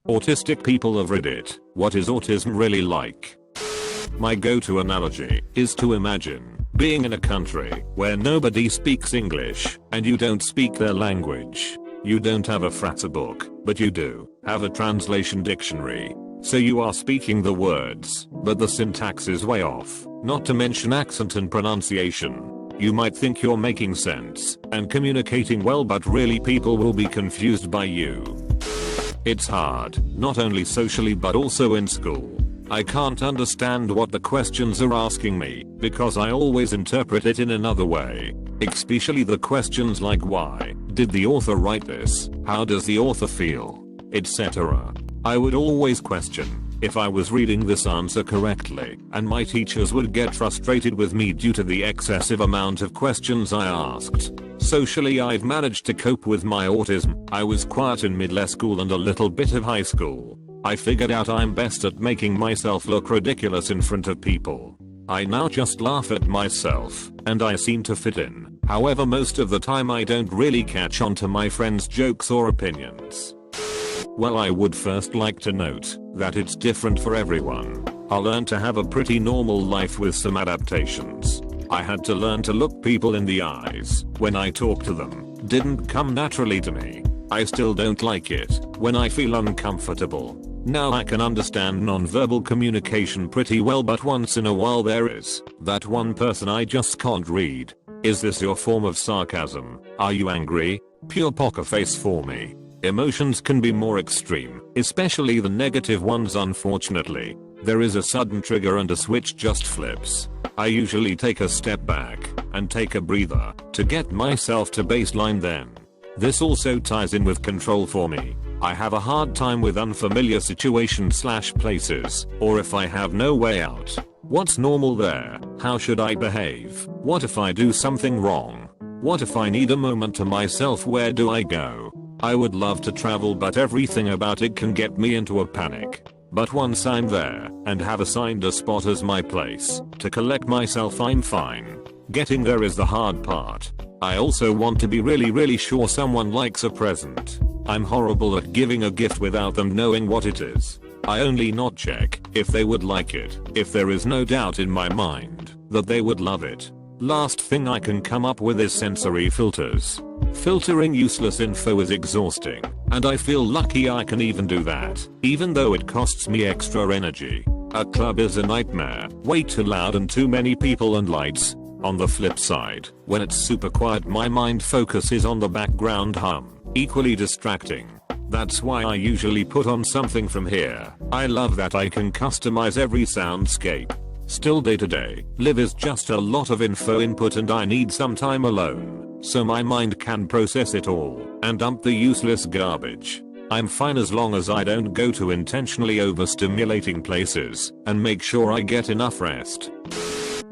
Autistic people of Reddit, what is autism really like? My go-to analogy is to imagine being in a country where nobody speaks English and you don't speak their language. You don't have a Fraser book, but you do have a translation dictionary. So you are speaking the words, but the syntax is way off, not to mention accent and pronunciation. You might think you're making sense and communicating well, but really people will be confused by you. It's hard, not only socially but also in school. I can't understand what the questions are asking me because I always interpret it in another way. Especially the questions like why did the author write this? How does the author feel? Etc. I would always question if I was reading this answer correctly, and my teachers would get frustrated with me due to the excessive amount of questions I asked. Socially, I've managed to cope with my autism. I was quiet in middle school and a little bit of high school. I figured out I'm best at making myself look ridiculous in front of people. I now just laugh at myself, and I seem to fit in. However, most of the time I don't really catch on to my friends' jokes or opinions. Well, I would first like to note that it's different for everyone. I learned to have a pretty normal life with some adaptations. I had to learn to look people in the eyes when I talk to them. Didn't come naturally to me. I still don't like it when I feel uncomfortable. Now I can understand non-verbal communication pretty well, but once in a while there is that one person I just can't read. Is this your form of sarcasm? Are you angry? Pure poker face for me. Emotions can be more extreme, especially the negative ones. Unfortunately, there is a sudden trigger and a switch just flips. I usually take a step back and take a breather to get myself to baseline then. This also ties in with control for me. I have a hard time with unfamiliar situations/places, or if I have no way out. What's normal there? How should I behave? What if I do something wrong? What if I need a moment to myself? Where do I go? I would love to travel, but everything about it can get me into a panic. But once I'm there and have assigned a spot as my place to collect myself, I'm fine. Getting there is the hard part. I also want to be really sure someone likes a present. I'm horrible at giving a gift without them knowing what it is. I only not check if they would like it if there is no doubt in my mind that they would love it. Last thing I can come up with is sensory filters. Filtering useless info is exhausting, and I feel lucky I can even do that, even though it costs me extra energy. A club is a nightmare, way too loud and too many people and lights. On the flip side, when it's super quiet, my mind focuses on the background hum, equally distracting. That's why I usually put on something from here. I love that I can customize every soundscape. Still, day to day live is just a lot of info input, and I need some time alone so my mind can process it all and dump the useless garbage. I'm fine as long as I don't go to intentionally overstimulating places and make sure I get enough rest.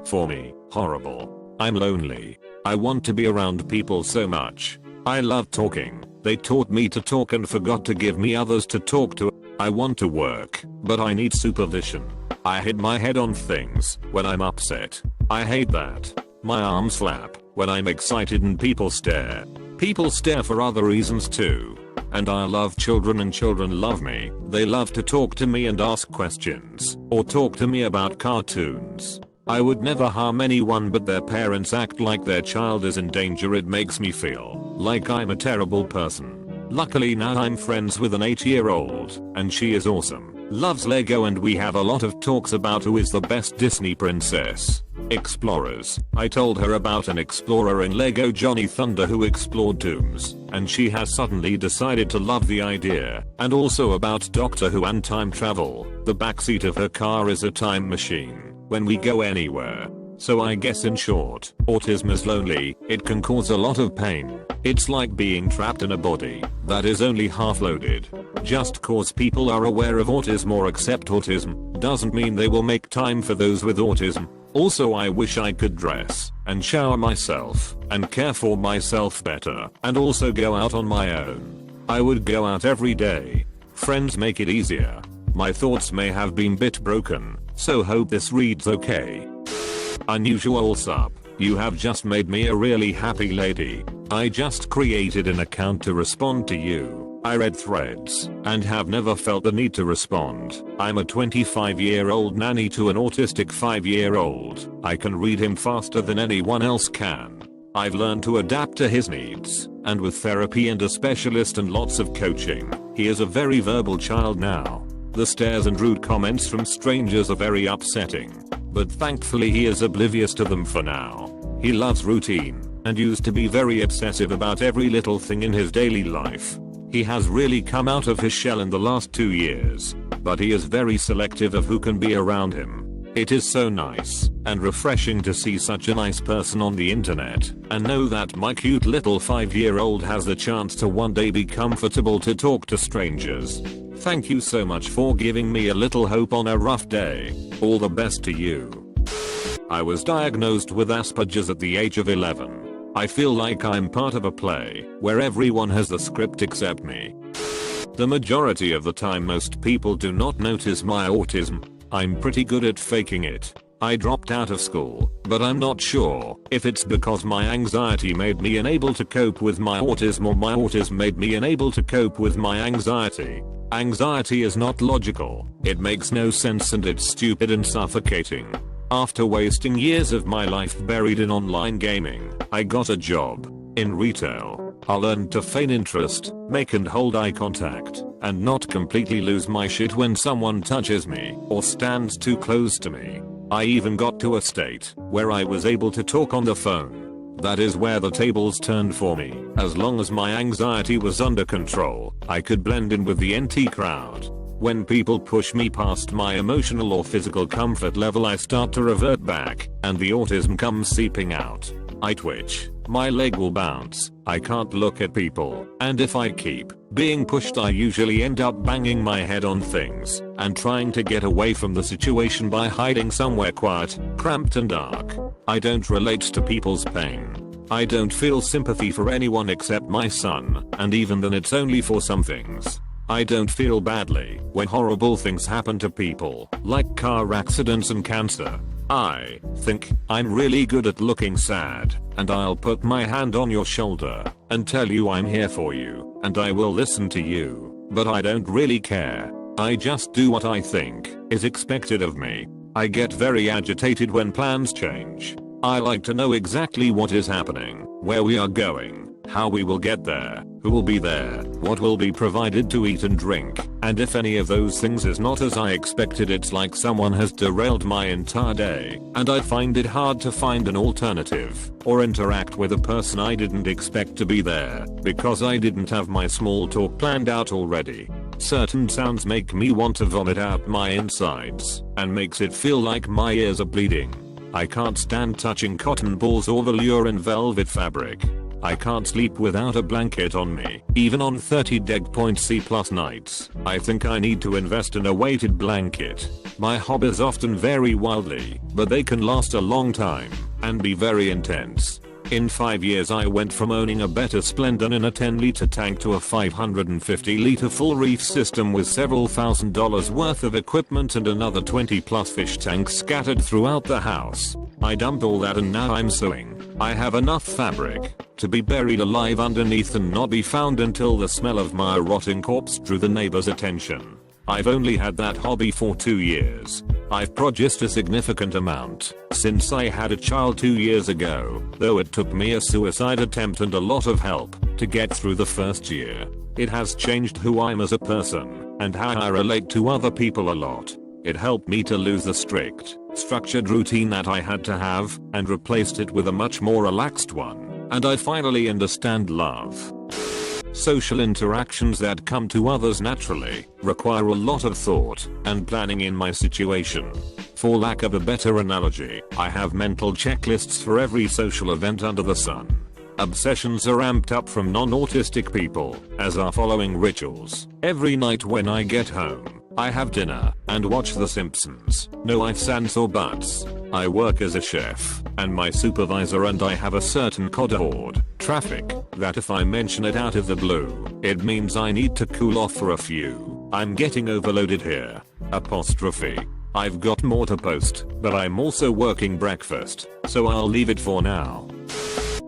For me, horrible. I'm lonely. I want to be around people so much. I love talking. They taught me to talk and forgot to give me others to talk to. I want to work, but I need supervision. I hit my head on things when I'm upset. I hate that. My arms flap when I'm excited and people stare. People stare for other reasons too. And I love children and children love me. They love to talk to me and ask questions or talk to me about cartoons. I would never harm anyone, but their parents act like their child is in danger. It makes me feel like I'm a terrible person. Luckily now I'm friends with an 8-year-old, and she is awesome. Loves Lego, and we have a lot of talks about who is the best Disney princess. Explorers. I told her about an explorer in Lego, Johnny Thunder, who explored tombs, and she has suddenly decided to love the idea. And also about Doctor Who and time travel. The backseat of her car is a time machine when we go anywhere. So I guess in short, autism is lonely. It can cause a lot of pain. It's like being trapped in a body that is only half loaded. Just cause people are aware of autism or accept autism doesn't mean they will make time for those with autism. Also, I wish I could dress and shower myself and care for myself better, and also go out on my own. I would go out every day. Friends make it easier. My thoughts may have been bit broken, so hope this reads okay. Unusual sup. You have just made me a really happy lady. I just created an account to respond to you. I read threads and have never felt the need to respond. I'm a 25-year-old nanny to an autistic 5-year-old. I can read him faster than anyone else can. I've learned to adapt to his needs, and with therapy and a specialist and lots of coaching, he is a very verbal child now. The stares and rude comments from strangers are very upsetting, but thankfully he is oblivious to them for now. He loves routine, and used to be very obsessive about every little thing in his daily life. He has really come out of his shell in the last 2 years, but he is very selective of who can be around him. It is so nice and refreshing to see such a nice person on the internet and know that my cute little 5-year-old has the chance to one day be comfortable to talk to strangers. Thank you so much for giving me a little hope on a rough day. All the best to you. I was diagnosed with Asperger's at the age of 11. I feel like I'm part of a play where everyone has the script except me. The majority of the time most people do not notice my autism. I'm pretty good at faking it. I dropped out of school, but I'm not sure if it's because my anxiety made me unable to cope with my autism or my autism made me unable to cope with my anxiety. Anxiety is not logical, it makes no sense and it's stupid and suffocating. After wasting years of my life buried in online gaming, I got a job in retail. I learned to feign interest, make and hold eye contact, and not completely lose my shit when someone touches me or stands too close to me. I even got to a state where I was able to talk on the phone. That is where the tables turned for me. As long as my anxiety was under control, I could blend in with the NT crowd. When people push me past my emotional or physical comfort level, I start to revert back, and the autism comes seeping out. I twitch, my leg will bounce, I can't look at people, and if I keep being pushed I usually end up banging my head on things, and trying to get away from the situation by hiding somewhere quiet, cramped and dark. I don't relate to people's pain. I don't feel sympathy for anyone except my son, and even then it's only for some things. I don't feel badly when horrible things happen to people, like car accidents and cancer. I think I'm really good at looking sad, and I'll put my hand on your shoulder and tell you I'm here for you, and I will listen to you, but I don't really care. I just do what I think is expected of me. I get very agitated when plans change. I like to know exactly what is happening, where we are going, how we will get there, who will be there, what will be provided to eat and drink, and if any of those things is not as I expected, it's like someone has derailed my entire day, and I find it hard to find an alternative, or interact with a person I didn't expect to be there, because I didn't have my small talk planned out already. Certain sounds make me want to vomit out my insides, and makes it feel like my ears are bleeding. I can't stand touching cotton balls or velour and velvet fabric. I can't sleep without a blanket on me, even on 30°C+ nights. I think I need to invest in a weighted blanket. My hobbies often vary wildly, but they can last a long time, and be very intense. In 5 years I went from owning a better Splendor in a 10-liter tank to a 550-liter full reef system with several $1,000s worth of equipment and another 20+ fish tanks scattered throughout the house. I dumped all that and now I'm sewing. I have enough fabric to be buried alive underneath and not be found until the smell of my rotting corpse drew the neighbor's attention. I've only had that hobby for 2 years. I've produced a significant amount since I had a child 2 years ago, though it took me a suicide attempt and a lot of help to get through the first year. It has changed who I'm as a person and how I relate to other people a lot. It helped me to lose the strict, structured routine that I had to have and replaced it with a much more relaxed one, and I finally understand love. Social interactions that come to others naturally require a lot of thought and planning in my situation. For lack of a better analogy, I have mental checklists for every social event under the sun. Obsessions are amped up from non-autistic people, as are following rituals. Every night when I get home, I have dinner and watch The Simpsons. No ifs, ands or buts. I work as a chef, and my supervisor and I have a certain code of traffic that if I mention it out of the blue, it means I need to cool off for a few. I'm getting overloaded here. Apostrophe. I've got more to post, but I'm also working breakfast, so I'll leave it for now.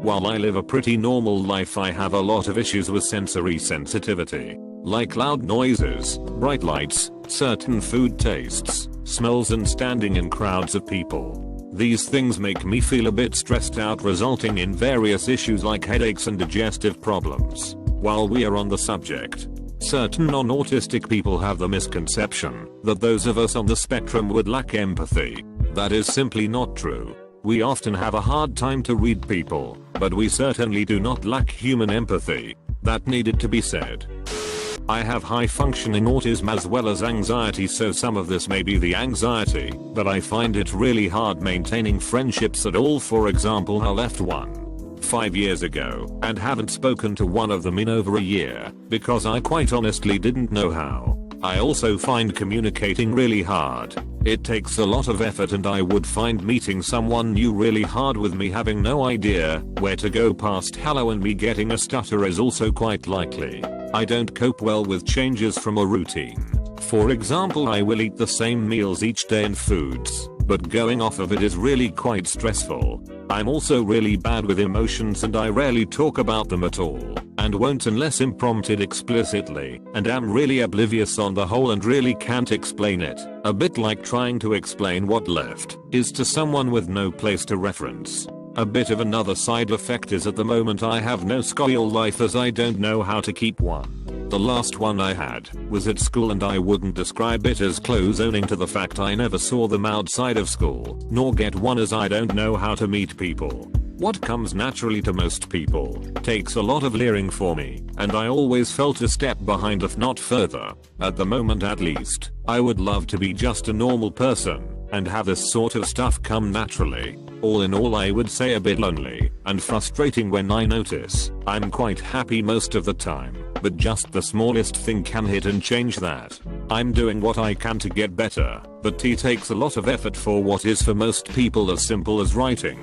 While I live a pretty normal life, I have a lot of issues with sensory sensitivity. like loud noises, bright lights, certain food tastes, smells and standing in crowds of people. These things make me feel a bit stressed out, resulting in various issues like headaches and digestive problems. While we are on the subject, certain non-autistic people have the misconception that those of us on the spectrum would lack empathy. That is simply not true. We often have a hard time to read people, but we certainly do not lack human empathy. That needed to be said. I have high functioning autism as well as anxiety, so some of this may be the anxiety, but I find it really hard maintaining friendships at all. For example, I left one 5 years ago and haven't spoken to one of them in over a year because I quite honestly didn't know how. I also find communicating really hard. It takes a lot of effort, and I would find meeting someone new really hard with me having no idea where to go past hello, and me getting a stutter is also quite likely. I don't cope well with changes from a routine. For example, I will eat the same meals each day and foods, but going off of it is really quite stressful. I'm also really bad with emotions, and I rarely talk about them at all, and won't unless prompted explicitly, and am really oblivious on the whole and really can't explain it. A bit like trying to explain what left is to someone with no place to reference. A bit of another side effect is at the moment I have no school life, as I don't know how to keep one. The last one I had was at school, and I wouldn't describe it as close owning to the fact I never saw them outside of school, nor get one, as I don't know how to meet people. What comes naturally to most people takes a lot of learning for me, and I always felt a step behind if not further. At the moment at least, I would love to be just a normal person and have this sort of stuff come naturally. All in all, I would say a bit lonely and frustrating when I notice. I'm quite happy most of the time, but just the smallest thing can hit and change that. I'm doing what I can to get better, but it takes a lot of effort for what is for most people as simple as writing.